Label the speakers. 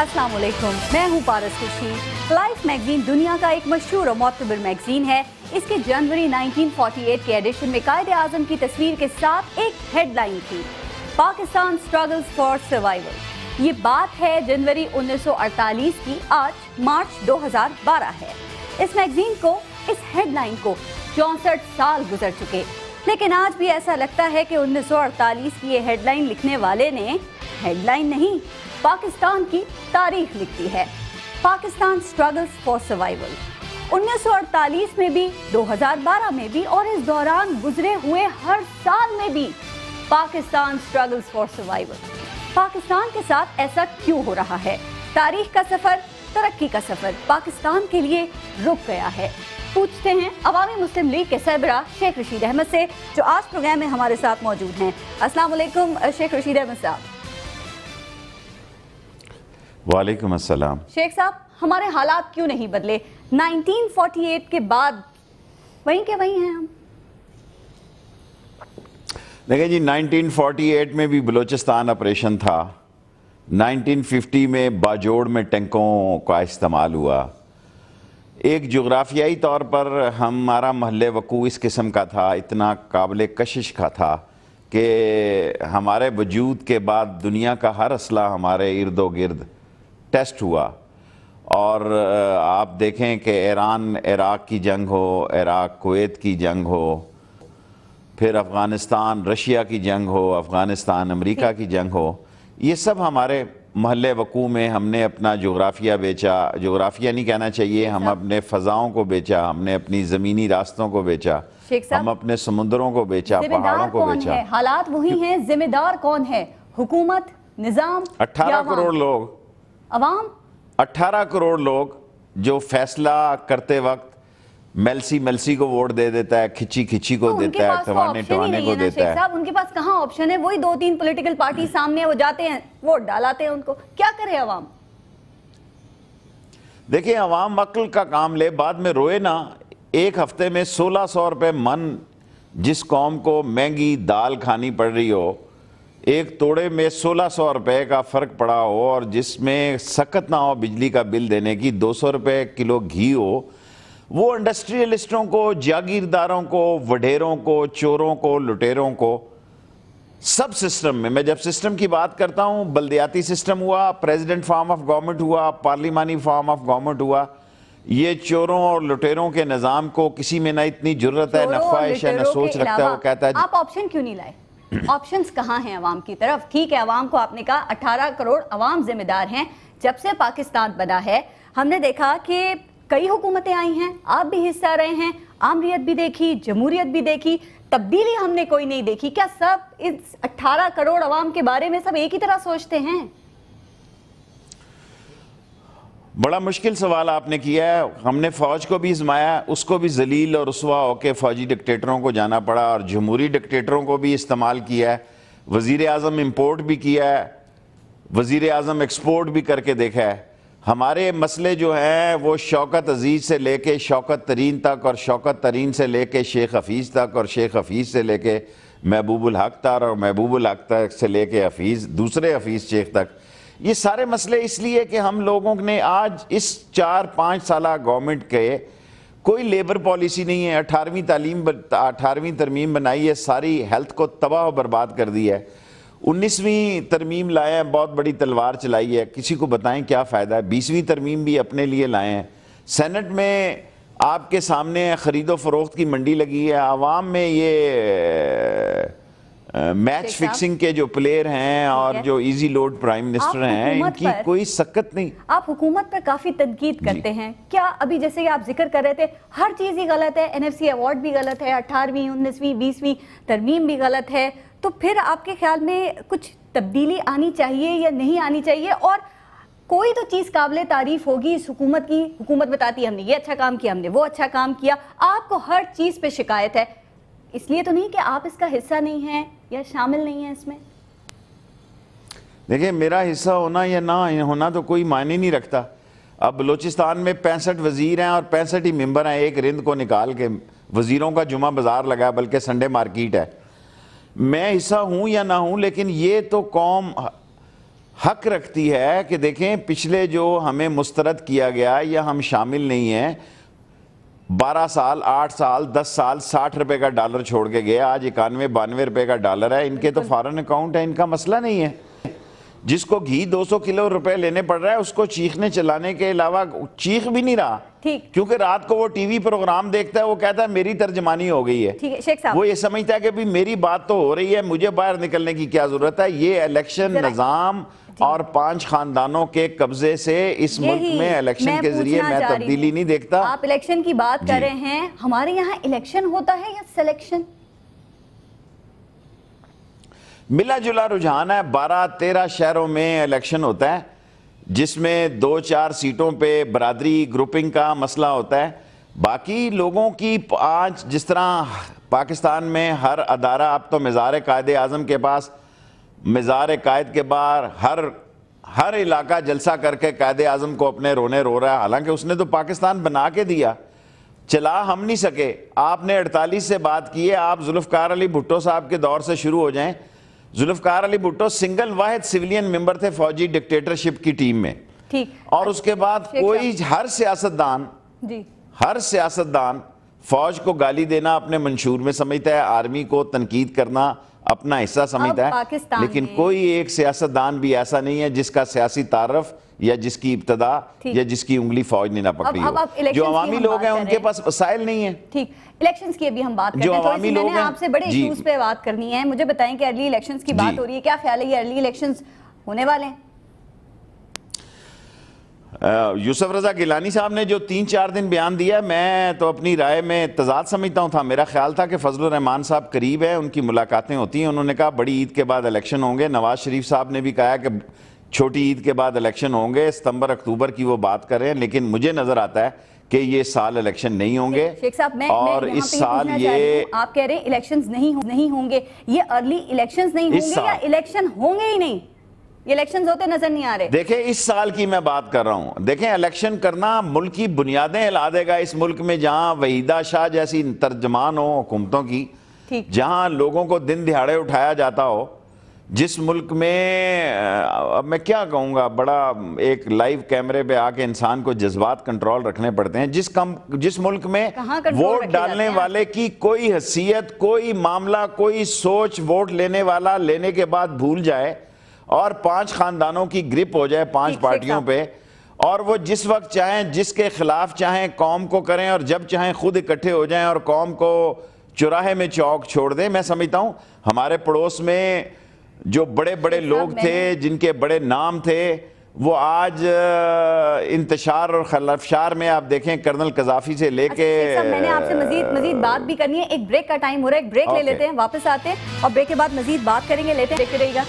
Speaker 1: अस्सलाम वालेकुम, मैं हूँ पारस खुर्शीद। लाइफ मैगजीन दुनिया का एक मशहूर और मोतबर मैगजीन है। इसके जनवरी 1948 के एडिशन में कायदे आज़म की तस्वीर के साथ एक हेडलाइन थी, पाकिस्तान स्ट्रगल्स फॉर सर्वाइवल। ये बात है जनवरी 1948 की, आज मार्च 2012 है। इस मैगजीन को, इस हेडलाइन को 64 साल गुजर चुके, लेकिन आज भी ऐसा लगता है कि 1948 की ये हेडलाइन लिखने वाले ने हेडलाइन नहीं, पाकिस्तान की तारीख लिखती है। पाकिस्तान स्ट्रगल्स फॉर सर्वाइवल 1948 में भी, 2012 में भी और इस दौरान गुजरे हुए हर साल में भी Pakistan struggles for survival. Pakistan के साथ ऐसा क्यों हो रहा है? तारीख का सफर, तरक्की का सफर पाकिस्तान के लिए रुक गया है। पूछते हैं अवामी मुस्लिम लीग के सरबराह शेख रशीद अहमद से, जो आज प्रोग्राम में हमारे साथ मौजूद हैं। अस्सलाम वालेकुम शेख रशीद अहमद साहब।
Speaker 2: वालेकुम अस्सलाम।
Speaker 1: शेख साहब, हमारे हालात क्यों नहीं बदले? 1948 के बाद वहीं के वहीं हैं हम।
Speaker 2: देखिए जी, 1948 में भी बलूचिस्तान ऑपरेशन था। 1950 में बाजोड़ में टैंकों का इस्तेमाल हुआ। एक जोग्राफियाई तौर पर हमारा महल वकू इस किस्म का था, इतना काबिल कशिश का था कि हमारे वजूद के बाद दुनिया का हर असला हमारे इर्दो गिर्द टेस्ट हुआ। और आप देखें कि ईरान इराक़ की जंग हो, इराक़ कुवैत की जंग हो, फिर अफ़गानिस्तान रशिया की जंग हो, अफ़गानिस्तान अमेरिका की जंग हो, ये सब हमारे महल वकू में हमने अपना जोग्राफिया बेचा। जोग्राफिया नहीं कहना चाहिए, हम अपने फ़ज़ाओं को बेचा, हमने अपनी ज़मीनी रास्तों को बेचा, हम अपने समुद्रों को बेचा, पहाड़ों को बेचा।
Speaker 1: हालात वही हैं, जिम्मेदार कौन है? हुकूमत, निज़ाम,
Speaker 2: 18 करोड़ लोग,
Speaker 1: अवाम।
Speaker 2: 18 करोड़ लोग जो फैसला करते वक्त मेलसी को वोट दे देता है, खिची को देता है, टवाने को देता है।
Speaker 1: साहब, उनके पास कहाँ ऑप्शन है? वही 2-3 पॉलिटिकल पार्टी सामने, वो जाते हैं, वोट डालाते हैं उनको। क्या करे अवाम?
Speaker 2: देखिए, अवाम अक्ल का काम ले, बाद में रोए ना। एक हफ्ते में 1600 रुपये मन जिस कौम को महंगी दाल खानी पड़ रही हो, एक तोड़े में 1600 रुपये का फ़र्क पड़ा हो, और जिसमें सकत ना हो बिजली का बिल देने की, 200 रुपये किलो घी हो, वो इंडस्ट्रियलिस्टों को, जागीरदारों को, वडेरों को, चोरों को, लुटेरों को, सब सिस्टम में। मैं जब सिस्टम की बात करता हूँ, बल्दियाती सिस्टम हुआ, प्रेसिडेंट फॉर्म ऑफ गवर्नमेंट हुआ, पार्लिमानी फॉर्म ऑफ गवर्नमेंट हुआ, ये चोरों और लुटेरों के निज़ाम को किसी में ना इतनी जुर्रत है, न ख्वाहिश है, न सोच रखता है। वो कहता है
Speaker 1: आप ऑप्शन क्यों नहीं लाए? ऑप्शंस कहाँ हैं अवाम की तरफ? ठीक है, अवाम को आपने कहा 18 करोड़ अवाम जिम्मेदार हैं। जब से पाकिस्तान बना है, हमने देखा कि कई हुकूमतें आई हैं, आप भी हिस्सा रहे हैं, आमरीत भी देखी, जमहूरियत भी देखी, तब्दीली हमने कोई नहीं देखी। क्या सब इस 18 करोड़ अवाम के बारे में सब एक ही तरह सोचते हैं?
Speaker 2: बड़ा मुश्किल सवाल आपने किया है। हमने फ़ौज को भी आजमाया, उसको भी जलील और रुसवा होकर फ़ौजी डिक्टेटरों को जाना पड़ा, और जमहूरी डिक्टेटरों को भी इस्तेमाल किया है। वज़ीर आज़म इम्पोर्ट भी किया है, वज़ीर आज़म एक्सपोर्ट भी करके देखा है। हमारे मसले जो हैं वो शौकत अजीज़ से लेके शौकत तरीन तक, और शौकत तरीन से लेके शेख हफीज़ तक, और शेख हफीज़ से लेके महबूबुल हक तक, और महबूबुल हक तक से लेके हफीज़, दूसरे हफीज़ शेख तक। ये सारे मसले इसलिए कि हम लोगों ने आज इस 4-5 साला गवर्नमेंट के कोई लेबर पॉलिसी नहीं है। 18वीं तरमीम बनाई है, सारी हेल्थ को तबाह और बर्बाद कर दी है। 19वीं तरमीम लाए हैं, बहुत बड़ी तलवार चलाई है, किसी को बताएं क्या फ़ायदा है। 20वीं तरमीम भी अपने लिए लाए हैं। सेनेट में आपके सामने ख़रीदो फ़रोख्त की मंडी लगी है। आवाम में ये मैच फिक्सिंग के जो प्लेयर हैं और जो इजी लोड प्राइम मिनिस्टर हैं, इनकी कोई सकत नहीं।
Speaker 1: आप हुकूमत पर काफी तनकीद करते हैं। क्या अभी जैसे कि आप जिक्र कर रहे थे, हर चीज ही गलत है, एनएफसी अवार्ड भी गलत है, 18वीं 19वीं 20वीं तरमीम भी गलत है, तो फिर आपके ख्याल में कुछ तब्दीली आनी चाहिए या नहीं आनी चाहिए? और कोई तो चीज काबिल तारीफ होगी इस हुकूमत की। हुकूमत बताती है हमने ये अच्छा काम किया, हमने वो अच्छा काम किया, आपको हर चीज पे शिकायत है। इसलिए तो नहीं कि आप इसका हिस्सा नहीं हैं या शामिल नहीं हैं इसमें?
Speaker 2: देखिए, मेरा हिस्सा होना या ना होना तो कोई मायने नहीं रखता। अब बलूचिस्तान में 65 वजीर हैं और 65 ही मेंबर हैं। एक रिंद को निकाल के वजीरों का जुमा बाजार लगा, बल्कि संडे मार्केट है। मैं हिस्सा हूँ या ना हूँ, लेकिन ये तो कौम حق رکھتی ہے کہ دیکھیں پچھلے جو ہمیں مسترد کیا گیا یا ہم شامل نہیں ہیں، 12 سال 8 سال 10 سال 60 روپے کا ڈالر چھوڑ کے گئے، آج 91-92 روپے کا ڈالر ہے، ان کے تو فارن اکاؤنٹ ہے، ان کا مسئلہ نہیں ہے۔ جس کو گھی 200 کلو روپے لینے پڑ رہا ہے اس کو چیخنے چلانے کے علاوہ چیخ بھی نہیں رہا، کیونکہ رات کو وہ ٹی وی پروگرام دیکھتا ہے، وہ کہتا ہے میری ترجمانی ہو گئی ہے، وہ یہ سمجھتا ہے کہ بھی میری بات تو ہو رہی ہے، مجھے باہر نکلنے کی کیا ضرورت ہے۔ یہ الیکشن نظام اور 5 خاندانوں کے قبضے سے اس ملک میں الیکشن کے ذریعے میں تبدیلی نہیں دیکھتا۔
Speaker 1: آپ الیکشن کی بات کر رہے ہیں، ہمارے یہاں الیکشن ہوتا ہے یا سلیکشن؟
Speaker 2: ملا جلا رجحان ہے، 12-13 شہروں میں الیکشن ہوتا ہے، جس میں 2-4 سیٹوں پہ برادری گروپنگ کا مسئلہ ہوتا ہے۔ باقی لوگوں کی آج جس طرح پاکستان میں ہر ادارہ، اب تو مزار قائد اعظم کے پاس، مزار قائد کے باہر ہر علاقہ جلسہ کر کے قائد اعظم کو اپنے رونے رو رہا ہے، حالانکہ اس نے تو پاکستان بنا کے دیا، چلا ہم نہیں سکے۔ آپ نے 48 سے بات کی ہے، آپ ذوالفقار علی بھٹو صاحب کے دور سے شروع ہو جائیں۔ ذوالفقار علی بھٹو سنگل واحد سویلین ممبر تھے فوجی ڈکٹیٹرشپ کی ٹیم میں، اور اس کے بعد کوئی ہر سیاستدان فوج کو گالی دینا اپنے منشور میں سمجھتا ہے، آرمی کو تنقید کرنا اپنا حصہ سمجھتا ہے، لیکن کوئی ایک سیاستدان بھی ایسا نہیں ہے جس کا سیاسی تعارف یا جس کی ابتدا یا جس کی انگلی فوج نے نہ پکڑی ہو۔ جو عوامی لوگ ہیں ان کے پاس وسائل نہیں ہیں۔
Speaker 1: ٹھیک، الیکشنز کی ابھی ہم بات کرتے ہیں، تو میں نے آپ سے بڑے ایشوز پہ بات کرنی ہے۔ مجھے بتائیں کہ ارلی الیکشنز کی بات ہو رہی ہے، کیا خیال ہے یہ ارلی الیکشنز ہونے والے ہیں؟
Speaker 2: یوسف رضا گیلانی صاحب نے جو 3-4 دن بیان دیا، میں تو اپنی رائے میں تضاد سمجھتا ہوں تھا۔ میرا خیال تھا کہ فضل الرحمان صاحب قریب ہیں، ان کی ملاقاتیں ہوتی ہیں، انہوں نے کہا بڑی عید کے بعد الیکشن ہوں گے۔ نواز شریف صاحب نے بھی کہا کہ چھوٹی عید کے بعد الیکشن ہوں گے، ستمبر اکتوبر کی وہ بات کر رہے ہیں، لیکن مجھے نظر آتا ہے کہ یہ سال الیکشن نہیں ہوں گے۔
Speaker 1: شیخ صاحب
Speaker 2: اور اس سال یہ
Speaker 1: آپ کہہ رہے ہیں الیکشنز نہیں ہوں گے، یہ ارلی الیکشنز نہیں ہوں گے یا الیکشن ہوں گے ہی نہیں؟ یہ الیکشنز ہوتے نظر نہیں آ رہے۔
Speaker 2: دیکھیں اس سال کی میں بات کر رہا ہوں، دیکھیں الیکشن کرنا ملک کی بنیادیں ہلا دے گا۔ اس ملک میں جہاں وحیدہ شاہ جیسی ترجمان ہو حکومتوں کی، جہاں لوگوں کو دن دہاڑے اٹھایا جاتا ہو، جس ملک میں اب میں کیا کہوں گا، بڑا ایک لائیو کیمرے پہ آ کے انسان کو جذبات کنٹرول رکھنے پڑتے ہیں، جس ملک میں ووٹ ڈالنے والے کی کوئی حیثیت، کوئی معاملہ، کوئی سوچ ووٹ لینے والا لینے کے بعد بھول جائے اور 5 خاندانوں کی گرپ ہو جائے 5 پارٹیوں پہ، اور وہ جس وقت چاہیں جس کے خلاف چاہیں قوم کو کریں اور جب چاہیں خود اکٹھے ہو جائیں اور قوم کو چوراہے میں چوک چھوڑ دیں۔ میں سمجھتا ہوں ہمارے پڑوس میں جو بڑے بڑے لوگ تھے، جن کے بڑے نام تھے، وہ آج انتشار اور خلفشار میں آپ دیکھیں کرنل قذافی سے لے کے۔
Speaker 1: میں نے آپ سے مزید بات بھی کرنی ہے، ایک بریک کا ٹائم ہو رہا ہے، ایک بریک لے لیتے ہیں، واپس آتے ہیں اور بریک کے بعد مزید بات کریں گے، لیتے ہیں، دیکھتے رہیے گا۔